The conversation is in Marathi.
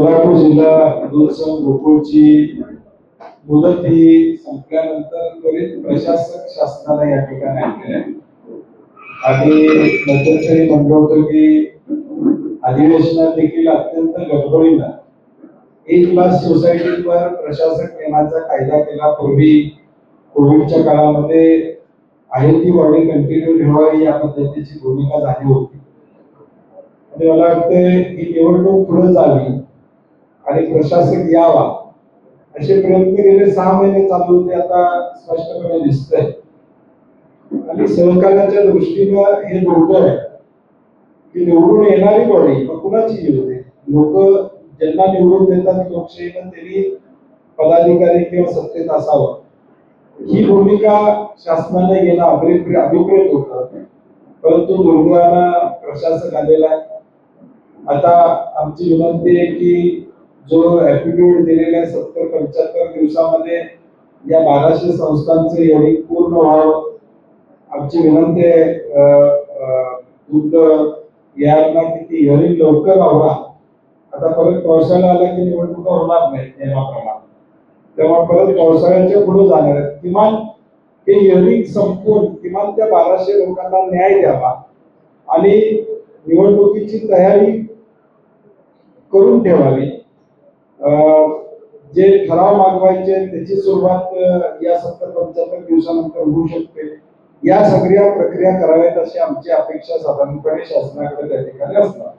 कोल्हापूर जिल्हा दूरसंघ गोकुळची मुदत ही संपल्यानंतर त्वरित प्रशासक शासनाला या ठिकाणी आणले आणि मध्यंतरी म्हणलं होतं की अधिवेशनात देखील अत्यंत गडबडीनं 1 लाख सोसायटीवर प्रशासक नेमाचा कायदा केला. पूर्वी कोविडच्या काळामध्ये आहे ती बॉडी कंटिन्यू ठेवावी या पद्धतीची भूमिका झाली होती आणि मला वाटतं ही निवडणूक पुढे जावी आणि प्रशासक यावा असे प्रयत्न गेले 6 महिने चालू होते. आता स्पष्टपणे दिसतंय आणि सहकार्याच्या दृष्टीनं हे दोघं आहे की निवडून येणारी बॉडी कुणाची येऊ दे, लोक ज्यांना निवडून देतात लोकशाहीनं त्यांनी पदाधिकारी किंवा सत्तेत असावं ही भूमिका शासनाने घेणं अभिप्रेत होतं. परंतु दुर्दैवानं प्रशासक आलेला आहे. आता आमची विनंती आहे की जो ऍफिडेव्हिट दिलेला आहे 70-75 दिवसामध्ये या 1200 संस्थांचे हिअरिंग पूर्ण व्हावं. आमची विनंती आहे यांना की ती हिअरिंग लवकर आवरा. आता परत पावसाळा आला की निवडणुका होणार नाही नियमाप्रमाणे, तेव्हा परत पावसाळ्याच्या पुढे जाणार आहेत. किमान हे हिअरिंग संपवून किमान त्या 1200 लोकांना न्याय द्यावा आणि निवडणुकीची तयारी करून ठेवावी. जे ठराव मागवायचे त्याची सुरुवात या 70-75 दिवसानंतर होऊ शकते. या सगळ्या प्रक्रिया कराव्यात अशी आमची अपेक्षा साधारणपणे शासनाकडे त्या ठिकाणी असणार.